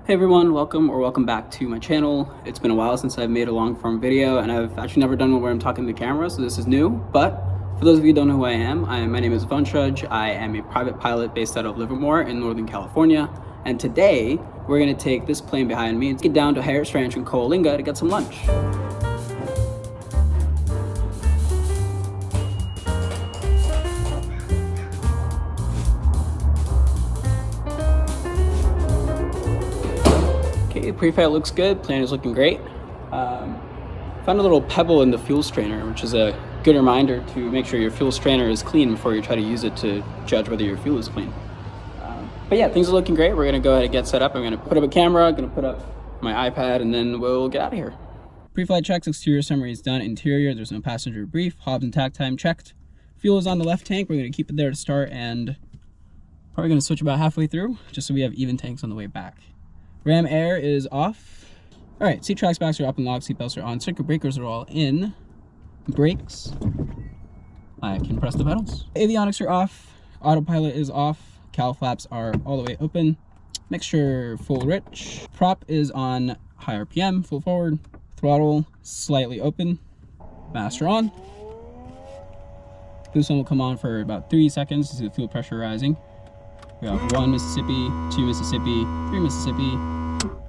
Hey everyone, welcome back to my channel. It's been a while since I've made a long form video, and I've actually never done one where I'm talking to the camera, so this is new. But for those of you who don't know who I am, my name is Vantrudge. I am a private pilot based out of Livermore in Northern California, and today we're going to take this plane behind me and get down to Harris Ranch in Coalinga to get some lunch. Okay, Preflight looks good, plane is looking great. Found a little pebble in the fuel strainer, which is a good reminder to make sure your fuel strainer is clean before you try to use it to judge whether your fuel is clean. But yeah, things are looking great. We're gonna go ahead and get set up. I'm gonna put up a camera, I'm gonna put up my iPad, and then we'll get out of here. Pre-flight checks, exterior summary is done. Interior, there's no passenger brief. Hobs and tack time checked. Fuel is on the left tank. We're gonna keep it there to start, and probably gonna switch about halfway through, just so we have even tanks on the way back. Ram air is off. All right, seat tracks backs are up and locked, seat belts are on, circuit breakers are all in. Brakes, I can press the pedals. Avionics are off, autopilot is off, cowl flaps are all the way open, mixture full rich, prop is on high RPM, full forward, throttle slightly open, master on. This one will come on for about 3 seconds to see the fuel pressure rising. We got 1 Mississippi, 2 Mississippi, 3 Mississippi.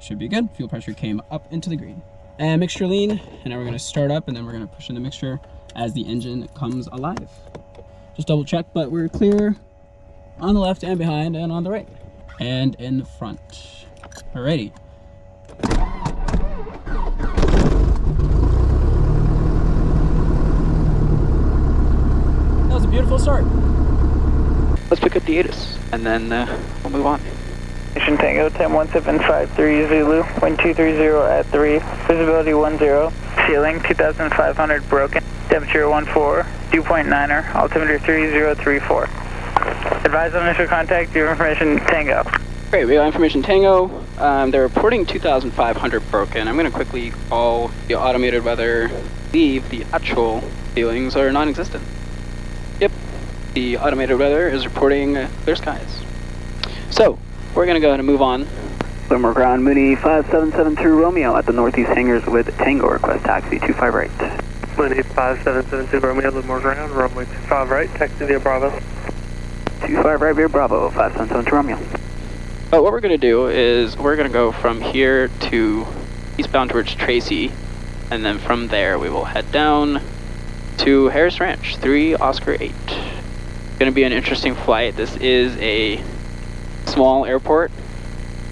Should be good. Fuel pressure came up into the green. And mixture lean, and now we're gonna start up and then we're gonna push in the mixture as the engine comes alive. Just double check, but we're clear on the left and behind and on the right. And in the front. Alrighty. That was a beautiful start. Let's pick up the ATIS and then we'll move on. Mission Tango 101753 Zulu, wind 230 at 3, visibility 10, ceiling 2500 broken, temperature 14, dew point 9er, altimeter 3034. Advise on initial contact, your information Tango. Great, we got information Tango. They're reporting 2500 broken. I'm going to quickly call the automated weather. Leave the actual feelings are non-existent. Yep, the automated weather is reporting clear skies. So, we're going to go ahead and move on. Livermore ground, Mooney 5772 Romeo at the northeast hangars with Tango, request taxi 25 right. Mooney 5772 Romeo, Livermore ground, runway 25 right, taxi via Bravo. 25 right via Bravo, 5772 Romeo. But what we're going to do is we're going to go from here to eastbound towards Tracy, and then from there we will head down to Harris Ranch, 3 Oscar 8. It's going to be an interesting flight. This is a small airport.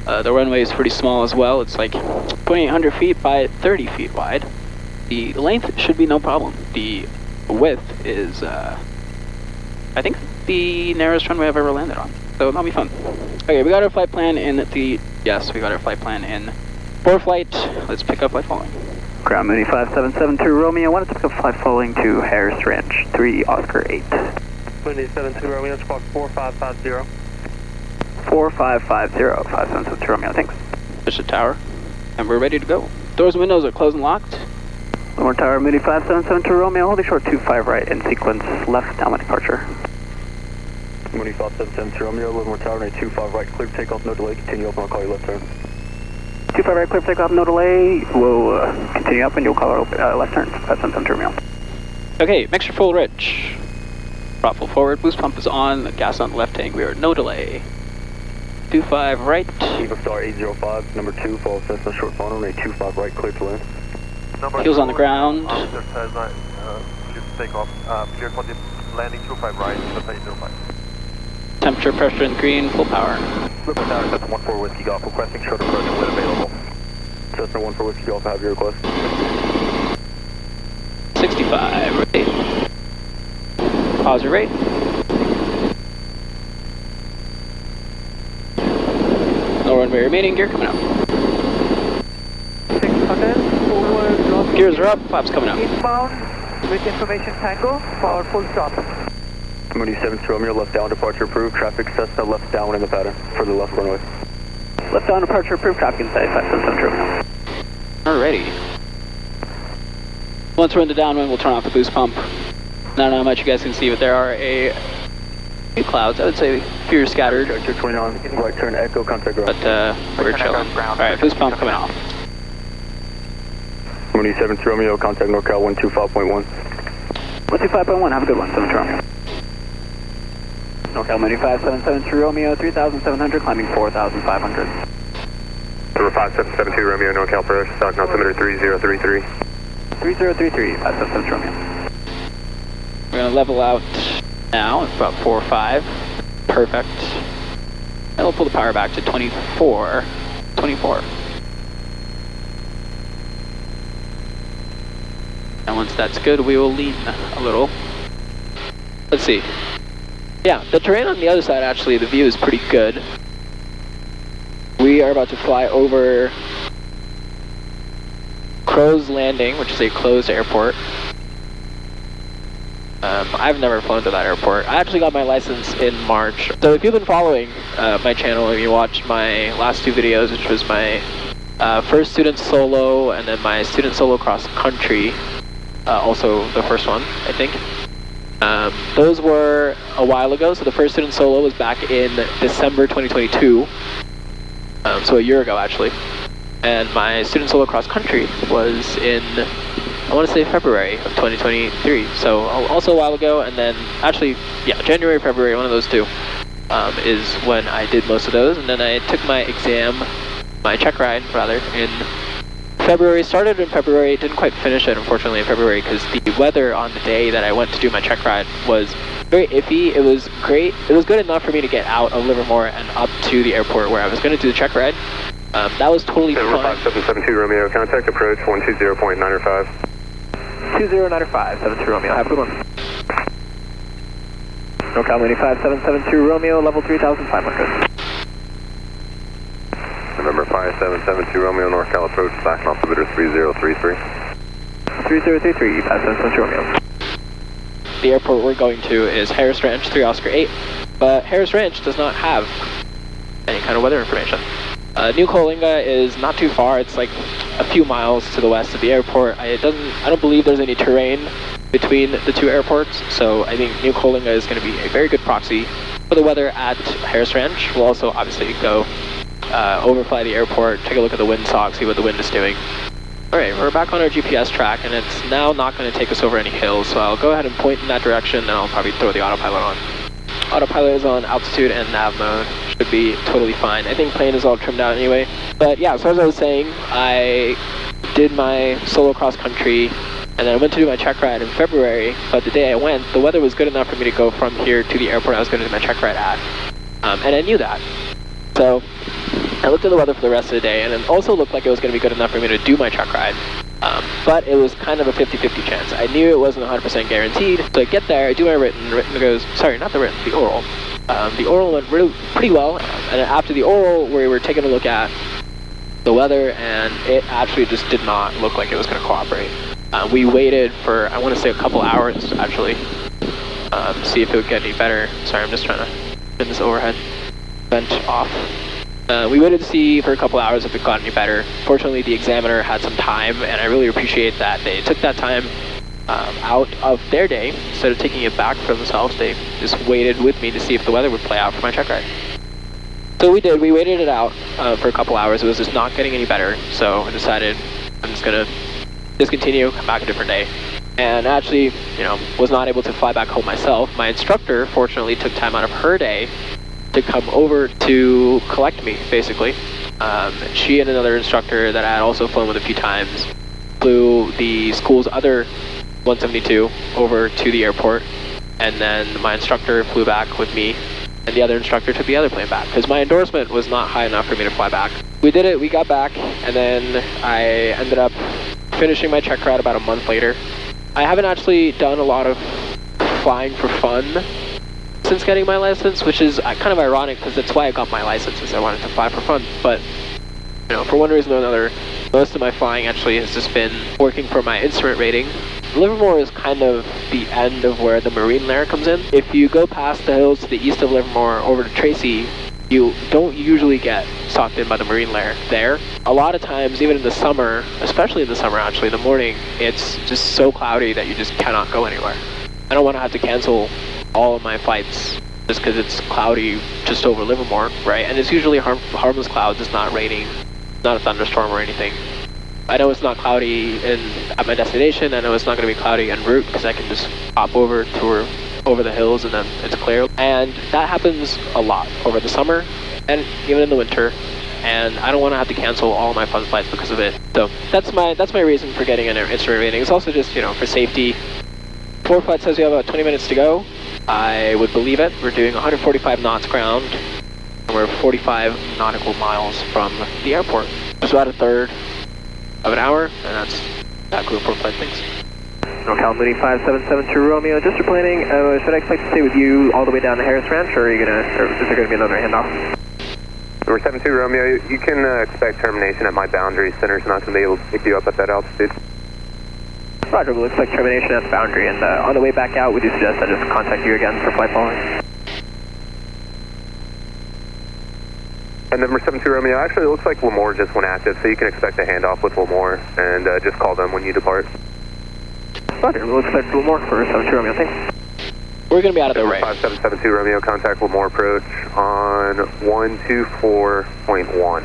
The runway is pretty small as well. It's like 2,800 feet by 30 feet wide. The length should be no problem. The width is, I think, the narrowest runway I've ever landed on. So that'll be fun. Okay, we got our flight plan in yes, we got our flight plan in Preflight. Let's pick up flight following. Ground Mooney 5772 Romeo, wanted to pick up flight following to Harris Ranch, 3 Oscar 8. Mooney 72 Romeo, squawk 4550. 4550, 5772 Romeo, thanks. Push the tower, and we're ready to go. Doors and windows are closed and locked. Livermore Tower, Mooney 5772 Romeo, holding short 25 right in sequence, left downwind departure. Mooney 5772 Romeo, Livermore Tower, runway 25 right, clear takeoff, no delay, continue up and I'll call you left turn. 25 right, clear takeoff, no delay, we'll continue up and you'll call our left turn, 5772 Romeo. Okay, mixture full rich. Prop full forward, boost pump is on, the gas on the left tank, we are no delay. 25 right. Evo Star 805, number 2, follow Cessna short phone, runway 25 right, clear to land. Heels on the ground. Clear to take off, clear for the landing 25 right, Cessna 805. Temperature, pressure in green, full power. Livermore Tower, Cessna 14 Whiskey Golf, requesting short approach when available. Cessna 14 Whiskey Golf, have your request. 65 right. Pause your rate. No runway remaining, gear coming up. 600, forward, Gears are up, flaps coming up. Inbound, with information Tango, for full stop. Mooney 72 Romeo, left down, departure approved, traffic Cessna left down in the pattern for the left runway. Left down, departure approved, traffic inside, 5772 Romeo. Alrighty. Once we're in the downwind, we'll turn off the boost pump. I don't know how much you guys can see, but there are a few clouds. I would say fewer scattered. Character 29, right turn Echo, contact ground. But we're chilling. Alright, boost pump coming off. Mooney 7 Romeo, contact NorCal 125.1. 125.1, have a good one, 7 Romeo. NorCal Mooney 5772 Romeo, 3,700, climbing 4,500. Number 5772 Romeo, NorCal Paris, stock altimeter 3033. 3033, 577 Romeo. We're going to level out now at about 4 or 5. Perfect. And we'll pull the power back to 24. And once that's good, we will lean a little. Let's see. Yeah, the terrain on the other side, actually, the view is pretty good. We are about to fly over Crow's Landing, which is a closed airport. I've never flown to that airport. I actually got my license in March. So if you've been following my channel and you watched my last 2 videos, which was my first student solo and then my student solo cross country, also the first one, I think. Those were a while ago, so the first student solo was back in December 2022, so a year ago actually. And my student solo cross country was in, I want to say February of 2023, so also a while ago. And then actually, yeah, January, February, one of those two is when I did most of those. And then I took my exam, my check ride rather, in February. Started in February, didn't quite finish it unfortunately in February because the weather on the day that I went to do my check ride was very iffy. It was great, it was good enough for me to get out of Livermore and up to the airport where I was going to do the check ride. That was totally fine. 5772 Romeo, contact approach 120.905. 2095, 72 Romeo, have a good one. NorCal Mooney 5772 Romeo, level 3,500. November 5772 Romeo, NorCal approach, back altimeter 3033. 3033, 5772 Romeo. The airport we're going to is Harris Ranch, 3 Oscar 8, but Harris Ranch does not have any kind of weather information. New Coalinga is not too far. It's like a few miles to the west of the airport. I don't believe there's any terrain between the 2 airports, so I think New Coalinga is going to be a very good proxy for the weather at Harris Ranch. We'll also obviously go overfly the airport, take a look at the windsock, see what the wind is doing. Alright, we're back on our GPS track, and it's now not going to take us over any hills, so I'll go ahead and point in that direction, and I'll probably throw the autopilot on. Autopilot is on altitude and nav mode. Should be totally fine. I think plane is all trimmed out anyway. But yeah, so as I was saying, I did my solo cross country and then I went to do my check ride in February, but the day I went, the weather was good enough for me to go from here to the airport I was going to do my check ride at. And I knew that. So I looked at the weather for the rest of the day, and it also looked like it was going to be good enough for me to do my check ride. But it was kind of a 50-50 chance. I knew it wasn't 100% guaranteed. So I get there, I do my written goes, sorry, not the written, the oral. The oral went pretty well, and after the oral, we were taking a look at the weather, and it actually just did not look like it was going to cooperate. We waited for, I want to say a couple hours, actually, to see if it would get any better. Sorry, I'm just trying to spin this overhead vent off. We waited to see for a couple hours if it got any better. Fortunately, the examiner had some time, and I really appreciate that they took that time out of their day. Instead of taking it back for themselves, they just waited with me to see if the weather would play out for my check ride. So we did. We waited it out for a couple hours. It was just not getting any better, so I decided I'm just going to discontinue, come back a different day. And actually, you know, was not able to fly back home myself. My instructor, fortunately, took time out of her day to come over to collect me, basically. She and another instructor that I had also flown with a few times flew the school's other 172 over to the airport, and then my instructor flew back with me, and the other instructor took the other plane back, because my endorsement was not high enough for me to fly back. We did it, we got back, and then I ended up finishing my check ride about a month later. I haven't actually done a lot of flying for fun since getting my license, which is kind of ironic because that's why I got my license, is I wanted to fly for fun. But you know, for one reason or another, most of my flying actually has just been working for my instrument rating. Livermore is kind of the end of where the marine layer comes in. If you go past the hills to the east of Livermore over to Tracy, you don't usually get socked in by the marine layer there. A lot of times, even in the summer, especially in the summer actually, in the morning, it's just so cloudy that you just cannot go anywhere. I don't want to have to cancel all of my flights just because it's cloudy just over Livermore, right? And it's usually harmless clouds. It's not raining, not a thunderstorm or anything. I know it's not cloudy at my destination. I know it's not going to be cloudy en route because I can just hop over the hills and then it's clear. And that happens a lot over the summer and even in the winter. And I don't want to have to cancel all my fun flights because of it. So that's my reason for getting an instrument rating. It's also just, you know, for safety. Preflight says we have about 20 minutes to go. I would believe it. We're doing 145 knots ground, and we're 45 nautical miles from the airport. It's about a third of an hour, and that's exactly what Preflight thinks. Cal Mooney 5772 Romeo, just for planning, should I expect to stay with you all the way down to Harris Ranch, or is there going to be another handoff? Number 72 Romeo, you can expect termination at my boundary. Center's not going to be able to pick you up at that altitude. Roger, we'll expect termination at the boundary, and on the way back out, would you suggest I just contact you again for flight following? And number 72 Romeo, actually it looks like Lemoore just went active, so you can expect a handoff with Lemoore, and just call them when you depart. Roger, we'll expect Lemoore for 72 Romeo, thanks. We're going to be out of the way. 5772 Romeo, contact Lemoore approach on 124.1.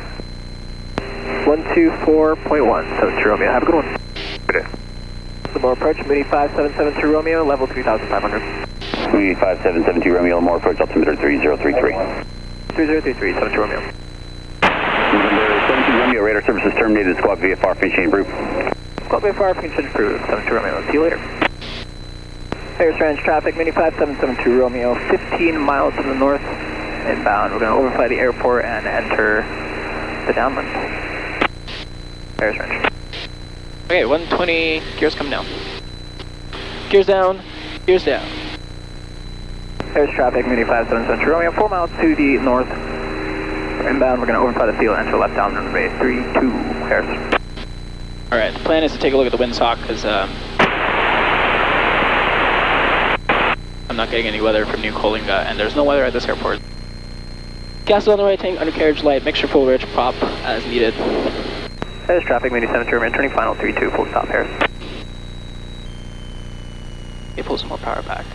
124.1, 72 Romeo, have a good one. Good day. Lemoore approach, Mooney 5772 Romeo, level 3500. Mooney 5772 Romeo, Lemoore approach, altimeter 3033. 3033, 72 Romeo. Number 72 Romeo, radar services terminated, squawk VFR, finishing approved. Squawk VFR, finishing approved, 72 Romeo, see you later. Harris Ranch traffic, Mooney 5772 Romeo, 15 miles to the north, inbound. We're going to overfly the airport and enter the downwind. Harris Ranch. Okay, 120, gears coming down. Gears down, gears down. Harris traffic, Mooney 5772 Romeo, 4 miles to the north. We're inbound, we're going to overfly the field and enter left down runway 32, Harris. Alright, the plan is to take a look at the windsock because I'm not getting any weather from New Coalinga, and there's no weather at this airport. Gas is on the right tank, undercarriage light, mixture full rich, prop as needed. Harris traffic, Mooney 72 Romeo, turning final 32, full stop, Harris. Okay, pull some more power back.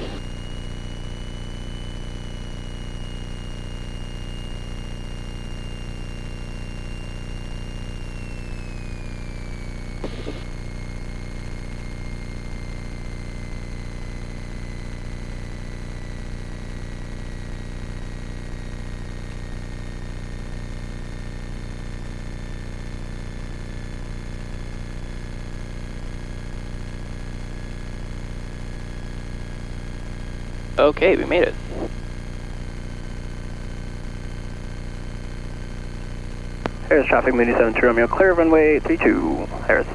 Okay, we made it. Harris traffic, Mooney 72 Romeo, clear runway 32, Harris.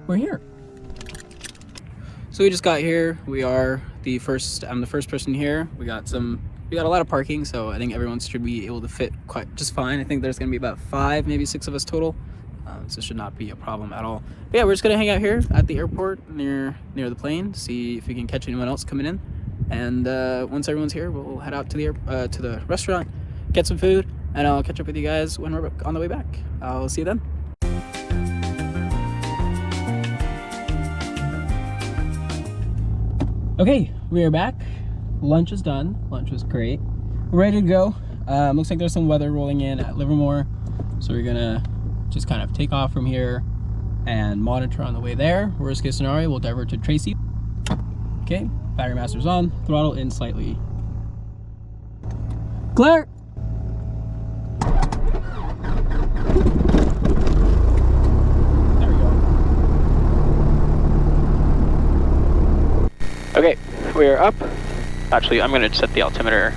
We're here. So we just got here. We are the first. I'm the first person here. We got a lot of parking, so I think everyone should be able to fit just fine. I think there's gonna be about 5, maybe 6 of us total, so it should not be a problem at all. But yeah, we're just gonna hang out here at the airport near the plane, see if we can catch anyone else coming in, and once everyone's here, we'll head out to the restaurant, get some food, and I'll catch up with you guys when we're on the way back. I'll see you then. Okay, we are back. Lunch is done. Lunch was great. We're ready to go. Looks like there's some weather rolling in at Livermore, so we're gonna just kind of take off from here and monitor on the way there. Worst case scenario, we'll divert to Tracy. Okay, battery master's on. Throttle in slightly. Clear. Okay, we are up. Actually, I'm going to set the altimeter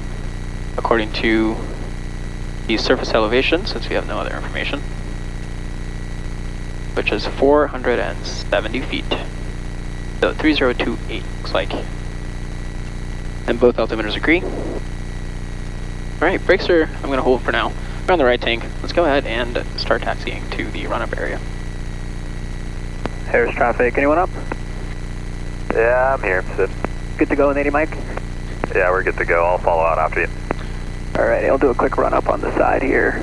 according to the surface elevation since we have no other information, which is 470 feet. So 3028 looks like. And both altimeters agree. Alright, brakes I'm going to hold for now. We're on the right tank. Let's go ahead and start taxiing to the run-up area. Harris traffic, anyone up? Yeah, I'm here. Sid. Good to go, Nady Mike? Yeah, we're good to go. I'll follow out after you. Alrighty, I'll do a quick run up on the side here.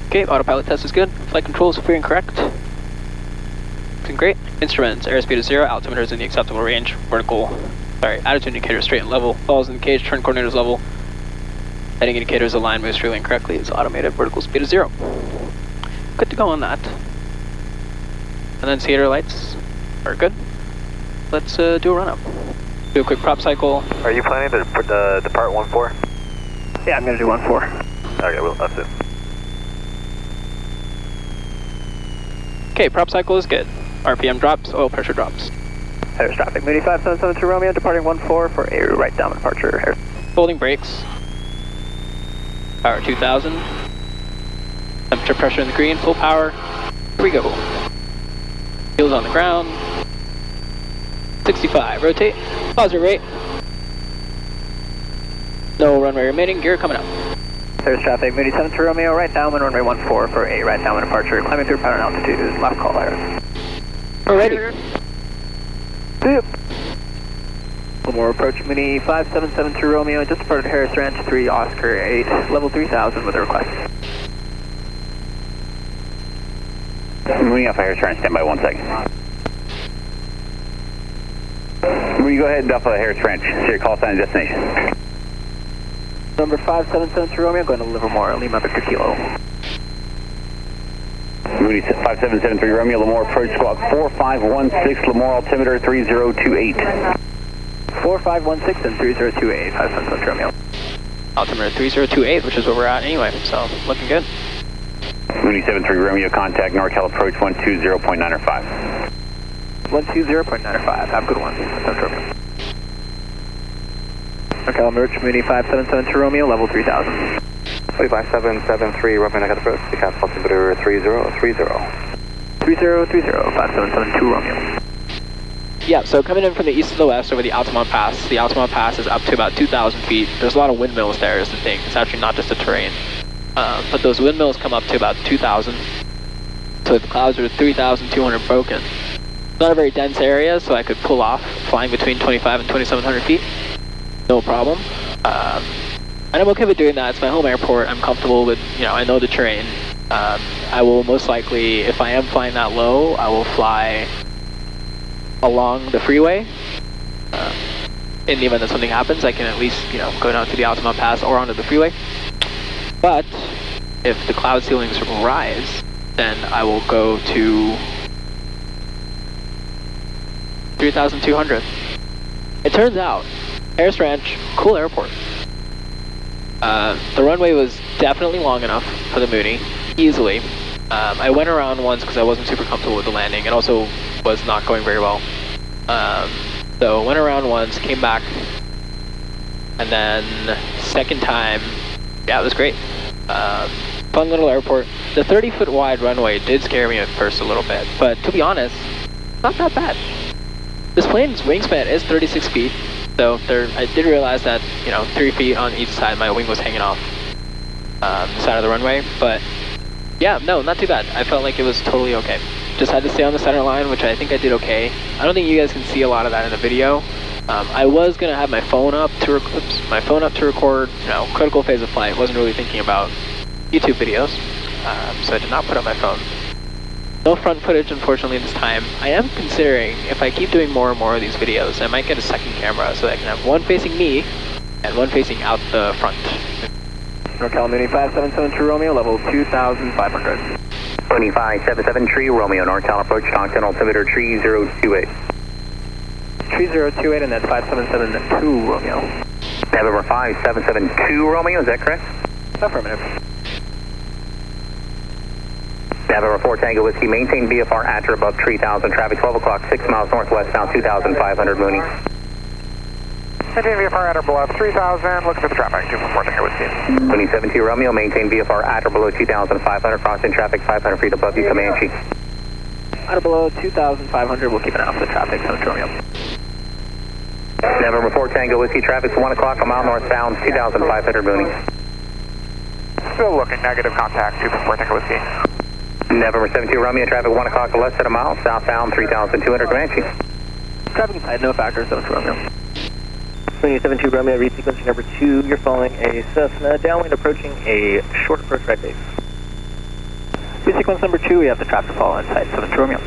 Okay, autopilot test is good. Flight control is free and correct. Looking great. Instruments, airspeed is 0, altimeter is in the acceptable range, attitude indicator is straight and level, balls in the cage, turn coordinator is level, heading indicator is aligned, moves freely and correctly, it's automated, vertical speed is 0. Good to go on that. And then theater lights are good. Let's do a run up. Do a quick prop cycle. Are you planning to depart 1-4? Yeah, I'm going to do 1-4. Okay, well, that's it. Okay, prop cycle is good. RPM drops, oil pressure drops. There's traffic, Mooney 5772 Romeo, departing 1-4 for a right downwind departure. Holding brakes. Power 2000. Temperature pressure in the green, full power. Here we go. Wheels on the ground. 65, rotate. Positive rate. No runway remaining, gear coming up. There's traffic, Mooney 72 Romeo, right downwind runway 14 for a right downwind departure, climbing through pattern altitude, left call iris. Alrighty. More approach, Mooney 5772 Romeo, just departed Harris Ranch 3 Oscar 8, level 3000 with a request. Mooney Alpha Harris Ranch, stand by 1 second. Mooney, go ahead, Alpha Harris Ranch, see your call sign and destination. Number 5772 Romeo, going to Livermore, Lima Victor Kilo. Mooney 5773 Romeo, Lemoore approach squawk 4516, Lemoore altimeter 3028. 4516 and 3028, 5772 Romeo. Altimeter 3028, which is where we're at anyway, so looking good. Mooney 73 Romeo, contact NorCal approach 120.905. 120.95, have a good one. 5772 Romeo. NorCal Merch, Mooney 5772 Romeo, level 3000. 5773 Romeo, I got approach, the cap altimeter 3030. 3030, 5772 Romeo. Yeah, so coming in from the east to the west over the Altamont Pass. The Altamont Pass is up to about 2,000 feet. There's a lot of windmills there is the thing. It's actually not just the terrain. But those windmills come up to about 2,000. So the clouds are 3,200 broken. It's not a very dense area, so I could pull off flying between 25 and 2,700 feet. No problem. And I'm okay with doing that. It's my home airport. I'm comfortable with, I know the terrain. I will most likely, if I am flying that low, I will fly along the freeway. In the event that something happens, I can at least, go down to the Altamont Pass or onto the freeway. But if the cloud ceilings rise, then I will go to 3,200. It turns out, Harris Ranch, cool airport. The runway was definitely long enough for the Mooney, easily. I went around once because I wasn't super comfortable with the landing and also was not going very well. So went around once, came back, and then second time, yeah, it was great. Fun little airport. The 30-foot wide runway did scare me at first a little bit, but to be honest, not that bad. This plane's wingspan is 36 feet. So I did realize that, 3 feet on each side, my wing was hanging off the side of the runway. But yeah, no, not too bad. I felt like it was totally okay. Just had to stay on the center line, which I think I did okay. I don't think you guys can see a lot of that in the video. I was gonna have my phone up to record, critical phase of flight. Wasn't really thinking about YouTube videos, so I did not put up my phone. No front footage, unfortunately, this time. I am considering, if I keep doing more and more of these videos, I might get a second camera so I can have one facing me and one facing out the front. NorCal Mooney 5772 Romeo, level 2,500. Mooney 5773 Romeo, NorCal approach, Stockton, altimeter 3028. 3028 and then 5772 Romeo. November 5772 Romeo, is that correct? Affirmative. November 4 Tango Whiskey, maintain VFR at or above 3,000, traffic 12 o'clock, 6 miles northwest, now 2,500 Mooney. Maintain VFR at or below 3,000, look at the traffic, 214 Tango Whiskey. Mooney 72 Romeo, maintain VFR at or below 2,500, crossing traffic 500 feet above you, Comanche. At or below 2,500, we'll keep an eye on the traffic, 72 Romeo. November 4 Tango Whiskey, traffic's 1 o'clock, a mile northbound, 2,500 Mooney. Still looking negative contact, 214 Tango Whiskey. November 72 Romeo, traffic 1 o'clock, less than a mile, southbound 3,200 Comanche. Traffic inside, no factors, 72 Romeo. Mooney 72 Romeo, resequencing number 2. You're following a Cessna, downwind approaching a short approach right base. Resequence number 2, we have the traffic follow inside 72 Romeo.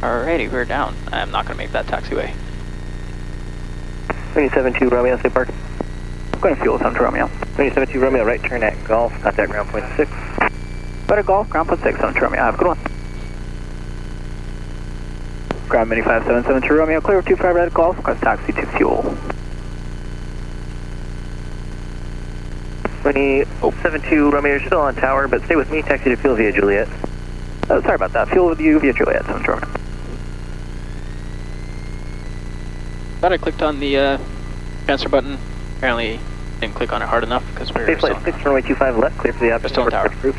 Alrighty, we're down. I'm not going to make that taxiway. 72 Romeo, stay parked. I'm going to fuel 72 Romeo. 72 Romeo, right turn at Golf, contact ground point 6. Better Golf, ground point 6, 72 Romeo, have a good one. Ground Mini 5772 Romeo, clear 25 right at Golf, request taxi to fuel. 72 Romeo, you're still on tower, but stay with me, taxi to fuel via Juliet. Oh, sorry about that, fuel with you via Juliet, 72 Romeo. Thought I clicked on the transfer button. Apparently didn't click on it hard enough because we're Preflight 6, runway 25 left, clear for the opposite still in tower. group.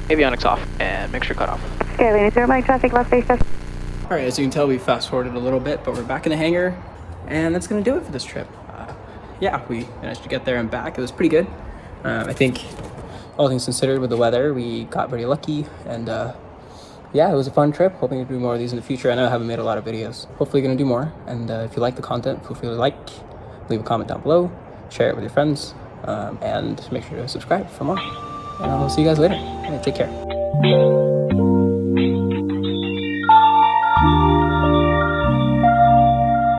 Avionics off and mixture cut off. Skyline 0 Mike, traffic left base. Alright, as you can tell, we fast forwarded a little bit, but we're back in the hangar, and that's going to do it for this trip. Yeah, we managed to get there and back. It was pretty good. I think, all things considered with the weather, we got pretty lucky, and yeah, it was a fun trip. Hoping to do more of these in the future. I know I haven't made a lot of videos. Hopefully going to do more, and if you like the content, feel free to like, leave a comment down below, share it with your friends, and make sure to subscribe for more. And I'll see you guys later. Take care.